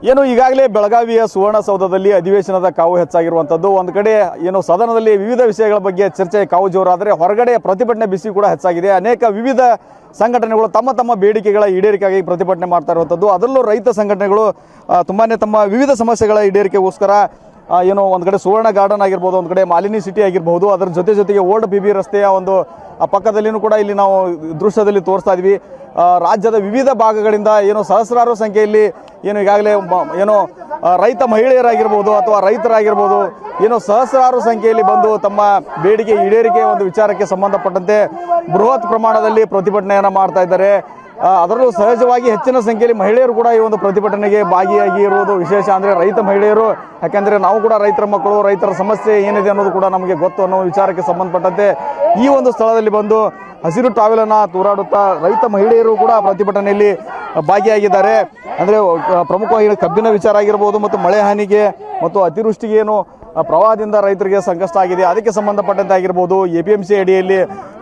ಏನು ಈಗಾಗಲೇ ಬೆಳಗಾವಿಯ ಸುವರ್ಣಸೌಧದಲ್ಲಿ ಅಧಿವೇಶನದ ಕಾವು ಹೆಚ್ಚಾಗಿರುವಂಥದ್ದು. ಒಂದು ಕಡೆ ಏನು ಸದನದಲ್ಲಿ ವಿವಿಧ ವಿಷಯಗಳ ಬಗ್ಗೆ ಚರ್ಚೆ ಕಾವು ಜೋರಾದರೆ ಹೊರಗಡೆ ಪ್ರತಿಭಟನೆ ಬಿಸಿ ಕೂಡ ಹೆಚ್ಚಾಗಿದೆ. ಅನೇಕ ವಿವಿಧ ಸಂಘಟನೆಗಳು ತಮ್ಮ ತಮ್ಮ ಬೇಡಿಕೆಗಳ ಈಡೇರಿಕೆಗಾಗಿ ಪ್ರತಿಭಟನೆ ಮಾಡ್ತಾ ಇರುವಂಥದ್ದು. ಅದರಲ್ಲೂ ರೈತ ಸಂಘಟನೆಗಳು ತುಂಬಾ ತಮ್ಮ ವಿವಿಧ ಸಮಸ್ಯೆಗಳ ಈಡೇರಿಕೆಗೋಸ್ಕರ ಏನು ಒಂದು ಕಡೆ ಸುವರ್ಣ ಗಾರ್ಡನ್ ಆಗಿರ್ಬೋದು, ಒಂದು ಕಡೆ ಮಾಲಿನಿ ಸಿಟಿ ಆಗಿರ್ಬೋದು, ಅದರ ಜೊತೆಗೆ ಓಲ್ಡ್ PB ರಸ್ತೆಯ ಒಂದು ಪಕ್ಕದಲ್ಲಿನೂ ಕೂಡ ಇಲ್ಲಿ ನಾವು ದೃಶ್ಯದಲ್ಲಿ ತೋರಿಸ್ತಾ ಇದ್ವಿ. ರಾಜ್ಯದ ವಿವಿಧ ಭಾಗಗಳಿಂದ ಏನು ಸಹಸ್ರಾರು ಸಂಖ್ಯೆಯಲ್ಲಿ ಏನು ಈಗಾಗಲೇ ಏನು ರೈತ ಮಹಿಳೆಯರಾಗಿರ್ಬೋದು ಅಥವಾ ರೈತರಾಗಿರ್ಬೋದು ಏನು ಸಹಸ್ರಾರು ಸಂಖ್ಯೆಯಲ್ಲಿ ಬಂದು ತಮ್ಮ ಬೇಡಿಕೆ ಈಡೇರಿಕೆ ಒಂದು ವಿಚಾರಕ್ಕೆ ಸಂಬಂಧಪಟ್ಟಂತೆ ಬೃಹತ್ ಪ್ರಮಾಣದಲ್ಲಿ ಪ್ರತಿಭಟನೆಯನ್ನು ಮಾಡ್ತಾ ಇದ್ದಾರೆ. ಅದರಲ್ಲೂ ಸಹಜವಾಗಿ ಹೆಚ್ಚಿನ ಸಂಖ್ಯೆಯಲ್ಲಿ ಮಹಿಳೆಯರು ಕೂಡ ಈ ಒಂದು ಪ್ರತಿಭಟನೆಗೆ ಭಾಗಿಯಾಗಿ ಇರುವುದು ವಿಶೇಷ. ಅಂದರೆ ರೈತ ಮಹಿಳೆಯರು, ಯಾಕೆಂದರೆ ನಾವು ಕೂಡ ರೈತರ ಮಕ್ಕಳು, ರೈತರ ಸಮಸ್ಯೆ ಏನಿದೆ ಅನ್ನೋದು ಕೂಡ ನಮಗೆ ಗೊತ್ತು ಅನ್ನೋ ವಿಚಾರಕ್ಕೆ ಸಂಬಂಧಪಟ್ಟಂತೆ ಈ ಒಂದು ಸ್ಥಳದಲ್ಲಿ ಬಂದು ಹಸಿರು ಟಾವೆಲನ್ನು ತೂರಾಡುತ್ತಾ ರೈತ ಮಹಿಳೆಯರು ಕೂಡ ಪ್ರತಿಭಟನೆಯಲ್ಲಿ ಭಾಗಿಯಾಗಿದ್ದಾರೆ. ಅಂದರೆ ಪ್ರಮುಖವಾಗಿ ಕಬ್ಬಿನ ವಿಚಾರ ಆಗಿರ್ಬೋದು ಮತ್ತು ಮಳೆ ಹಾನಿಗೆ ಮತ್ತು ಅತಿವೃಷ್ಟಿಗೆ ಏನು ಪ್ರವಾಹದಿಂದ ರೈತರಿಗೆ ಸಂಕಷ್ಟ ಆಗಿದೆ, ಅದಕ್ಕೆ ಸಂಬಂಧಪಟ್ಟಂತೆ ಆಗಿರ್ಬೋದು. APMC ಅಡಿಯಲ್ಲಿ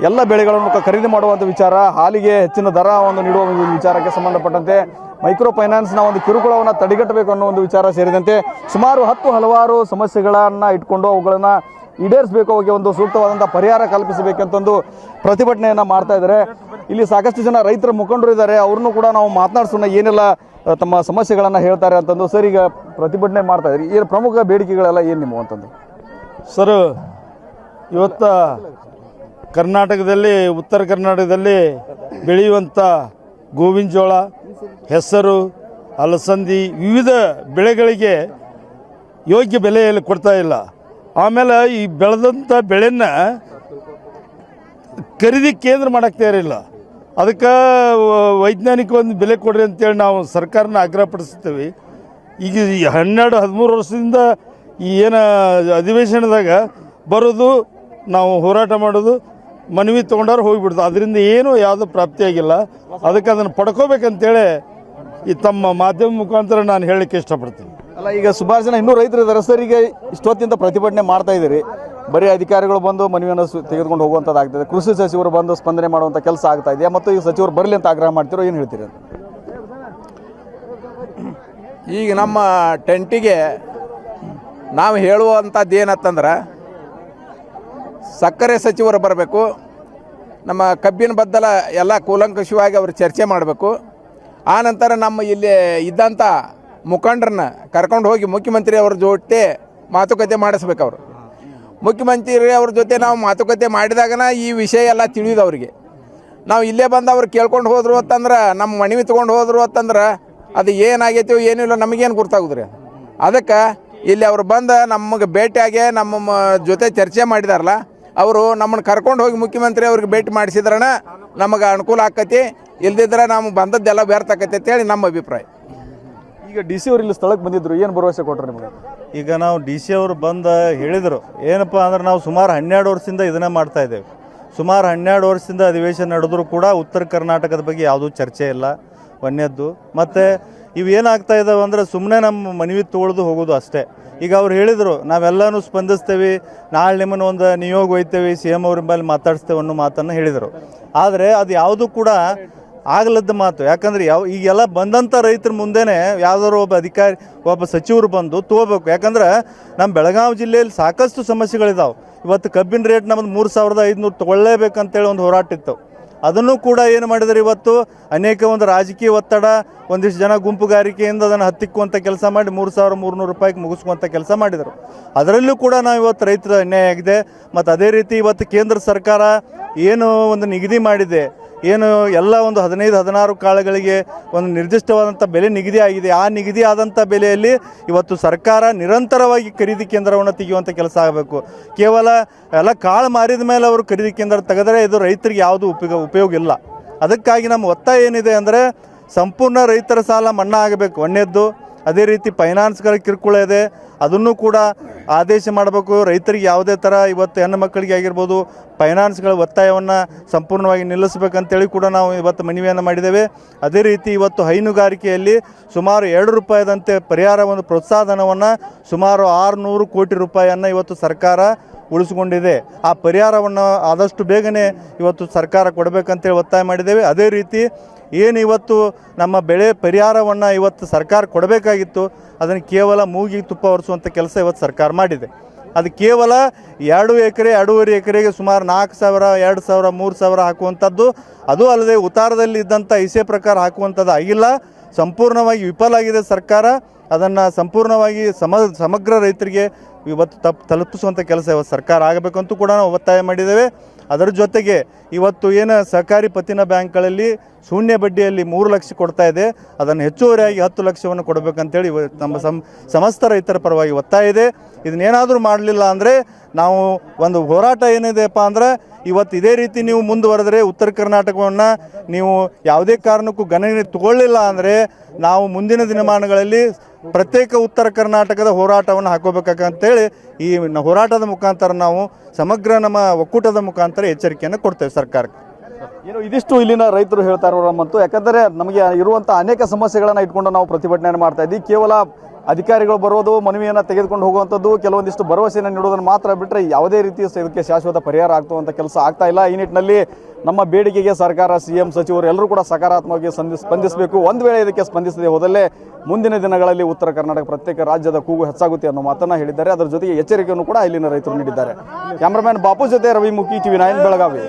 ಎಲ್ಲ ಬೆಳೆಗಳನ್ನು ಖರೀದಿ ಮಾಡುವಂಥ ವಿಚಾರ, ಹಾಲಿಗೆ ಹೆಚ್ಚಿನ ದರವನ್ನು ನೀಡುವ ವಿಚಾರಕ್ಕೆ ಸಂಬಂಧಪಟ್ಟಂತೆ ಮೈಕ್ರೋ ಫೈನಾನ್ಸ್ನ ಒಂದು ಕಿರುಕುಳವನ್ನು ತಡೆಗಟ್ಟಬೇಕು ಅನ್ನೋ ಒಂದು ವಿಚಾರ ಸೇರಿದಂತೆ ಸುಮಾರು ಹಲವಾರು ಸಮಸ್ಯೆಗಳನ್ನು ಇಟ್ಕೊಂಡು ಅವುಗಳನ್ನು ಈಡೇರಿಸಬೇಕು, ಅವರಿಗೆ ಒಂದು ಸೂಕ್ತವಾದಂಥ ಪರಿಹಾರ ಕಲ್ಪಿಸಬೇಕಂತಂದು ಪ್ರತಿಭಟನೆಯನ್ನು ಮಾಡ್ತಾ ಇದ್ದಾರೆ. ಇಲ್ಲಿ ಸಾಕಷ್ಟು ಜನ ರೈತರ ಮುಖಂಡರು ಇದ್ದಾರೆ, ಅವ್ರನ್ನೂ ಕೂಡ ನಾವು ಮಾತನಾಡಿಸೋಣ, ಏನೆಲ್ಲ ತಮ್ಮ ಸಮಸ್ಯೆಗಳನ್ನು ಹೇಳ್ತಾರೆ ಅಂತಂದು. ಸರ್, ಈಗ ಪ್ರತಿಭಟನೆ ಮಾಡ್ತಾ ಇದ್ರಿ, ಏನು ಪ್ರಮುಖ ಬೇಡಿಕೆಗಳೆಲ್ಲ ಏನು ನಿಮ್ಮ ಅಂತಂದು? ಸರ್, ಇವತ್ತು ಕರ್ನಾಟಕದಲ್ಲಿ, ಉತ್ತರ ಕರ್ನಾಟಕದಲ್ಲಿ ಬೆಳೆಯುವಂಥ ಗೋವಿನ ಜೋಳ, ಹೆಸರು, ಅಲಸಂದಿ ವಿವಿಧ ಬೆಳೆಗಳಿಗೆ ಯೋಗ್ಯ ಬೆಲೆಯಲ್ಲಿ ಕೊಡ್ತಾ ಇಲ್ಲ. ಆಮೇಲೆ ಈ ಬೆಳೆದಂಥ ಬೆಳೆನ ಖರೀದಿ ಕೇಂದ್ರ ಮಾಡೋಕ್ಕೆ ತಯಾರಿಲ್ಲ. ಅದಕ್ಕೆ ವೈಜ್ಞಾನಿಕ ಒಂದು ಬೆಲೆ ಕೊಡ್ರಿ ಅಂತೇಳಿ ನಾವು ಸರ್ಕಾರನ ಆಗ್ರಹಪಡಿಸ್ತೀವಿ. ಈಗ 12-13 ವರ್ಷದಿಂದ ಈ ಏನು ಅಧಿವೇಶನದಾಗ ಬರೋದು, ನಾವು ಹೋರಾಟ ಮಾಡೋದು, ಮನವಿ ತೊಗೊಂಡವ್ರು ಹೋಗಿಬಿಡ್ದು, ಅದರಿಂದ ಏನೂ ಯಾವುದೂ ಪ್ರಾಪ್ತಿಯಾಗಿಲ್ಲ. ಅದಕ್ಕೆ ಅದನ್ನು ಪಡ್ಕೋಬೇಕಂತೇಳಿ ಈ ತಮ್ಮ ಮಾಧ್ಯಮ ಮುಖಾಂತರ ನಾನು ಹೇಳಲಿಕ್ಕೆ ಇಷ್ಟಪಡ್ತೀನಿ. ಅಲ್ಲ, ಈಗ ಸುಮಾರು ಜನ ಇನ್ನೂ ರೈತರು ಇದ್ದಾರೆ ಸರ್. ಈಗ ಇಷ್ಟೊತ್ತಿಂದ ಪ್ರತಿಭಟನೆ ಮಾಡ್ತಾ ಇದ್ದೀರಿ, ಬರೀ ಅಧಿಕಾರಿಗಳು ಬಂದು ಮನವಿಯನ್ನು ತೆಗೆದುಕೊಂಡು ಹೋಗುವಂಥದ್ದಾಗ್ತದೆ, ಕೃಷಿ ಸಚಿವರು ಬಂದು ಸ್ಪಂದನೆ ಮಾಡುವಂಥ ಕೆಲಸ ಆಗ್ತಾ ಇದೆಯಾ, ಮತ್ತು ಈ ಸಚಿವರು ಬರಲಿ ಅಂತ ಆಗ್ರಹ ಮಾಡ್ತಿರೋ, ಏನು ಹೇಳ್ತೀರಿ ಅಂತ? ಈಗ ನಮ್ಮ ಟೆಂಟಿಗೆ ನಾವು ಹೇಳುವಂಥದ್ದು ಏನತ್ತಂದ್ರೆ, ಸಕ್ಕರೆ ಸಚಿವರು ಬರಬೇಕು, ನಮ್ಮ ಕಬ್ಬಿನ ಬದ್ದಲ ಎಲ್ಲ ಕೂಲಂಕಷವಾಗಿ ಅವರು ಚರ್ಚೆ ಮಾಡಬೇಕು. ಆನಂತರ ನಮ್ಮ ಇಲ್ಲಿ ಇದ್ದಂಥ ಮುಖಂಡರನ್ನ ಕರ್ಕೊಂಡು ಹೋಗಿ ಮುಖ್ಯಮಂತ್ರಿ ಅವ್ರ ಜೊತೆ ಮಾತುಕತೆ ಮಾಡಿಸ್ಬೇಕು. ಅವರು ಮುಖ್ಯಮಂತ್ರಿ ಅವ್ರ ಜೊತೆ ನಾವು ಮಾತುಕತೆ ಮಾಡಿದಾಗನ ಈ ವಿಷಯ ಎಲ್ಲ ತಿಳಿಯೋದು ಅವರಿಗೆ. ನಾವು ಇಲ್ಲೇ ಬಂದು ಅವ್ರು ಕೇಳ್ಕೊಂಡು ಹೋದ್ರು ಅಂತಂದ್ರೆ, ನಮ್ಮ ಮನವಿ ತೊಗೊಂಡು ಹೋದ್ರು ಅಂತಂದ್ರೆ ಅದು ಏನಾಗೈತೋ ಏನಿಲ್ಲ ನಮಗೇನು ಗೊತ್ತಾಗುದ್ರಿ. ಅದಕ್ಕೆ ಇಲ್ಲಿ ಅವ್ರು ಬಂದು ನಮಗೆ ಭೇಟಿಯಾಗಿ ನಮ್ಮ ಜೊತೆ ಚರ್ಚೆ ಮಾಡಿದಾರಲ್ಲ, ಅವರು ನಮ್ಮನ್ನು ಕರ್ಕೊಂಡು ಹೋಗಿ ಮುಖ್ಯಮಂತ್ರಿ ಅವ್ರಿಗೆ ಭೇಟಿ ಮಾಡಿಸಿದ್ರನ ನಮಗೆ ಅನುಕೂಲ ಆಕತಿ. ಇಲ್ದಿದ್ರೆ ನಮ್ಗೆ ಬಂದದ್ದೆಲ್ಲ ವ್ಯರ್ಥ ಆಕತಿ ಅಂತೇಳಿ ನಮ್ಮ ಅಭಿಪ್ರಾಯ. ಈಗ DC ಅವರು ಇಲ್ಲಿ ಸ್ಥಳಕ್ಕೆ ಬಂದಿದ್ರು, ಏನು ಭರವಸೆ ಕೊಟ್ಟರು ನಿಮಗೆ? ಈಗ ನಾವು DC ಅವರು ಬಂದು ಹೇಳಿದರು ಏನಪ್ಪ ಅಂದ್ರೆ, ನಾವು ಸುಮಾರು 12 ವರ್ಷದಿಂದ ಇದನ್ನೇ ಮಾಡ್ತಾ ಇದ್ದೇವೆ. ಸುಮಾರು 12 ವರ್ಷದಿಂದ ಅಧಿವೇಶನ ನಡೆದರೂ ಕೂಡ ಉತ್ತರ ಕರ್ನಾಟಕದ ಬಗ್ಗೆ ಯಾವುದೂ ಚರ್ಚೆ ಇಲ್ಲ, ಒಂದನೇದ್ದು. ಮತ್ತು ಇವೇನಾಗ್ತಾ ಇದ್ದಾವೆ ಅಂದರೆ ಸುಮ್ಮನೆ ನಮ್ಮ ಮನವಿ ತೊಗೊಳ್ದು ಹೋಗೋದು ಅಷ್ಟೇ. ಈಗ ಅವ್ರು ಹೇಳಿದರು ನಾವೆಲ್ಲನೂ ಸ್ಪಂದಿಸ್ತೇವೆ, ನಾಳೆ ನಿಮ್ಮನ್ನು ಒಂದು ನಿಯೋಗ ಒಯ್ತೇವೆ, CM ಅವ್ರ ಮೇಲೆ ಮಾತಾಡಿಸ್ತೇವೆ ಅನ್ನೋ ಮಾತನ್ನು ಹೇಳಿದರು. ಆದರೆ ಅದು ಯಾವುದೂ ಕೂಡ ಆಗಲದ್ದ ಮಾತು. ಯಾಕಂದರೆ ಈಗೆಲ್ಲ ಬಂದಂಥ ರೈತರ ಮುಂದೆನೇ ಯಾವುದಾದ್ರು ಒಬ್ಬ ಸಚಿವರು ಬಂದು ತೊಗೋಬೇಕು. ಯಾಕಂದ್ರೆ ನಮ್ಮ ಬೆಳಗಾವಿ ಜಿಲ್ಲೆಯಲ್ಲಿ ಸಾಕಷ್ಟು ಸಮಸ್ಯೆಗಳಿದ್ದಾವೆ. ಇವತ್ತು ಕಬ್ಬಿನ ರೇಟ್ ನಮ್ಮದು 3500 ತೊಗೊಳ್ಳೇಬೇಕಂತೇಳಿ ಒಂದು ಹೋರಾಟ ಇತ್ತು. ಅದನ್ನು ಕೂಡ ಏನು ಮಾಡಿದರೆ, ಇವತ್ತು ಅನೇಕ ಒಂದು ರಾಜಕೀಯ ಒತ್ತಡ, ಒಂದಿಷ್ಟು ಜನ ಗುಂಪುಗಾರಿಕೆಯಿಂದ ಅದನ್ನು ಹತ್ತಿಕ್ಕುವಂಥ ಕೆಲಸ ಮಾಡಿ 3300 ರೂಪಾಯಿಗೆ ಮುಗಿಸ್ಕೊಂಥ ಕೆಲಸ ಮಾಡಿದರು. ಅದರಲ್ಲೂ ಕೂಡ ನಾವು ಇವತ್ತು ರೈತರ ಅನ್ಯಾಯ ಆಗಿದೆ. ಮತ್ತು ಅದೇ ರೀತಿ ಇವತ್ತು ಕೇಂದ್ರ ಸರ್ಕಾರ ಏನು ಒಂದು ನಿಗದಿ ಮಾಡಿದೆ, ಏನು ಎಲ್ಲ ಒಂದು 15-16 ಕಾಳುಗಳಿಗೆ ಒಂದು ನಿರ್ದಿಷ್ಟವಾದಂಥ ಬೆಲೆ ನಿಗದಿ ಆಗಿದೆ. ಆ ನಿಗದಿ ಆದಂಥ ಬೆಲೆಯಲ್ಲಿ ಇವತ್ತು ಸರ್ಕಾರ ನಿರಂತರವಾಗಿ ಖರೀದಿ ಕೇಂದ್ರವನ್ನು ತೆಗೆಯುವಂಥ ಕೆಲಸ ಆಗಬೇಕು. ಕೇವಲ ಎಲ್ಲ ಕಾಳು ಮಾರಿದ ಮೇಲೆ ಅವರು ಖರೀದಿ ಕೇಂದ್ರ ತೆಗೆದರೆ ಇದು ರೈತರಿಗೆ ಯಾವುದೂ ಉಪಯೋಗ ಇಲ್ಲ. ಅದಕ್ಕಾಗಿ ನಮ್ಮ ಒತ್ತಾಯ ಏನಿದೆ ಅಂದರೆ, ಸಂಪೂರ್ಣ ರೈತರ ಸಾಲ ಮನ್ನಾ ಆಗಬೇಕು ಒಂದನೇದ್ದು. ಅದೇ ರೀತಿ ಫೈನಾನ್ಸ್ಗಳ ಕಿರುಕುಳ ಇದೆ, ಅದನ್ನು ಕೂಡ ಆದೇಶ ಮಾಡಬೇಕು. ರೈತರಿಗೆ ಯಾವುದೇ ಥರ ಇವತ್ತು ಹೆಣ್ಣು ಮಕ್ಕಳಿಗೆ ಆಗಿರ್ಬೋದು ಫೈನಾನ್ಸ್ಗಳ ಒತ್ತಾಯವನ್ನು ಸಂಪೂರ್ಣವಾಗಿ ನಿಲ್ಲಿಸಬೇಕಂತೇಳಿ ಕೂಡ ನಾವು ಇವತ್ತು ಮನವಿಯನ್ನು ಮಾಡಿದ್ದೇವೆ. ಅದೇ ರೀತಿ ಇವತ್ತು ಹೈನುಗಾರಿಕೆಯಲ್ಲಿ ಸುಮಾರು 2 ರೂಪಾಯಿದಂತೆ ಪರಿಹಾರ ಒಂದು ಪ್ರೋತ್ಸಾಹಧನವನ್ನು ಸುಮಾರು 600 ಕೋಟಿ ರೂಪಾಯಿಯನ್ನು ಇವತ್ತು ಸರ್ಕಾರ ಉಳಿಸ್ಕೊಂಡಿದೆ. ಆ ಪರಿಹಾರವನ್ನು ಆದಷ್ಟು ಬೇಗನೆ ಇವತ್ತು ಸರ್ಕಾರ ಕೊಡಬೇಕಂತೇಳಿ ಒತ್ತಾಯ ಮಾಡಿದ್ದೇವೆ. ಅದೇ ರೀತಿ ಏನು ಇವತ್ತು ನಮ್ಮ ಬೆಳೆ ಪರಿಹಾರವನ್ನು ಇವತ್ತು ಸರ್ಕಾರ ಕೊಡಬೇಕಾಗಿತ್ತು, ಅದನ್ನು ಕೇವಲ ಮೂಗಿಗೆ ತುಪ್ಪ ಒರೆಸುವಂಥ ಕೆಲಸ ಇವತ್ತು ಸರ್ಕಾರ ಮಾಡಿದೆ. ಅದು ಕೇವಲ 2 ಎಕರೆ 2.5 ಎಕರೆಗೆ ಸುಮಾರು 4,000 2,000 3,000 ಹಾಕುವಂಥದ್ದು, ಅದು ಅಲ್ಲದೆ ಉತ್ತಾರದಲ್ಲಿ ಇದ್ದಂಥ ಇಸೆ ಪ್ರಕಾರ ಹಾಕುವಂಥದ್ದು ಆಗಿಲ್ಲ. ಸಂಪೂರ್ಣವಾಗಿ ವಿಫಲ ಆಗಿದೆ ಸರ್ಕಾರ. ಅದನ್ನು ಸಂಪೂರ್ಣವಾಗಿ ಸಮಗ್ರ ರೈತರಿಗೆ ಇವತ್ತು ತಲುಪಿಸುವಂಥ ಕೆಲಸ ಇವತ್ತು ಸರ್ಕಾರ ಆಗಬೇಕಂತೂ ಕೂಡ ನಾವು ಒತ್ತಾಯ ಮಾಡಿದ್ದೇವೆ. ಅದರ ಜೊತೆಗೆ ಇವತ್ತು ಏನು ಸಹಕಾರಿ ಪತ್ತಿನ ಬ್ಯಾಂಕ್ಗಳಲ್ಲಿ ಶೂನ್ಯ ಬಡ್ಡಿಯಲ್ಲಿ 3 ಲಕ್ಷ ಕೊಡ್ತಾ ಇದೆ, ಅದನ್ನು ಹೆಚ್ಚುವರಿಯಾಗಿ 10 ಲಕ್ಷವನ್ನು ಕೊಡಬೇಕಂತೇಳಿ ನಮ್ಮ ಸಮಸ್ತ ರೈತರ ಪರವಾಗಿ ಒತ್ತಾಯ ಇದೆ. ಇದನ್ನೇನಾದರೂ ಮಾಡಲಿಲ್ಲ ಅಂದರೆ ನಾವು ಒಂದು ಹೋರಾಟ ಏನಿದೆಯಪ್ಪ ಅಂದ್ರೆ ಇವತ್ತು ಇದೇ ರೀತಿ ನೀವು ಮುಂದುವರೆದರೆ ಉತ್ತರ ಕರ್ನಾಟಕವನ್ನು ನೀವು ಯಾವುದೇ ಕಾರಣಕ್ಕೂ ಗಣನೆ ತಗೊಳ್ಳಿಲ್ಲ ಅಂದರೆ ನಾವು ಮುಂದಿನ ದಿನಮಾನಗಳಲ್ಲಿ ಪ್ರತ್ಯೇಕ ಉತ್ತರ ಕರ್ನಾಟಕದ ಹೋರಾಟವನ್ನು ಹಾಕೋಬೇಕಾಗಂತೇಳಿ ಈ ಹೋರಾಟದ ಮುಖಾಂತರ ನಾವು ಸಮಗ್ರ ನಮ್ಮ ಒಕ್ಕೂಟದ ಮುಖಾಂತರ ಎಚ್ಚರಿಕೆಯನ್ನು ಕೊಡ್ತೇವೆ ಸರ್ಕಾರಕ್ಕೆ. ಏನು ಇದಿಷ್ಟು ಇಲ್ಲಿನ ರೈತರು ಹೇಳ್ತಾ ಇರೋರಂತೂ, ಯಾಕಂದರೆ ನಮಗೆ ಇರುವಂಥ ಅನೇಕ ಸಮಸ್ಯೆಗಳನ್ನು ಇಟ್ಕೊಂಡು ನಾವು ಪ್ರತಿಭಟನೆ ಮಾಡ್ತಾ ಇದ್ದೀವಿ. ಕೇವಲ ಅಧಿಕಾರಿಗಳು ಬರೋದು, ಮನವಿಯನ್ನು ತೆಗೆದುಕೊಂಡು ಹೋಗುವಂಥದ್ದು, ಕೆಲವೊಂದಿಷ್ಟು ಭರವಸೆಯನ್ನು ನೀಡೋದನ್ನು ಮಾತ್ರ ಬಿಟ್ಟರೆ ಯಾವುದೇ ರೀತಿಯ ಇದಕ್ಕೆ ಶಾಶ್ವತ ಪರಿಹಾರ ಆಗ್ತುವಂಥ ಕೆಲಸ ಆಗ್ತಾ ಇಲ್ಲ. ಈ ನಿಟ್ಟಿನಲ್ಲಿ ನಮ್ಮ ಬೇಡಿಕೆಗೆ ಸರ್ಕಾರ, CM ಸಚಿವರು ಎಲ್ಲರೂ ಕೂಡ ಸಕಾರಾತ್ಮಕವಾಗಿ ಸ್ಪಂದಿಸಬೇಕು. ಒಂದು ವೇಳೆ ಇದಕ್ಕೆ ಸ್ಪಂದಿಸದೆ ಹೋದಲ್ಲೇ ಮುಂದಿನ ದಿನಗಳಲ್ಲಿ ಉತ್ತರ ಕರ್ನಾಟಕ ಪ್ರತ್ಯೇಕ ರಾಜ್ಯದ ಕೂಗು ಹೆಚ್ಚಾಗುತ್ತೆ ಅನ್ನೋ ಮಾತನ್ನು ಹೇಳಿದ್ದಾರೆ. ಅದರ ಜೊತೆಗೆ ಎಚ್ಚರಿಕೆಯನ್ನು ಕೂಡ ಇಲ್ಲಿನ ರೈತರು ನೀಡಿದ್ದಾರೆ. ಕ್ಯಾಮರಾಮ್ಯಾನ್ ಬಾಪು ಜೊತೆ ರವಿಮುಖಿ, TV9 ಬೆಳಗಾವಿ.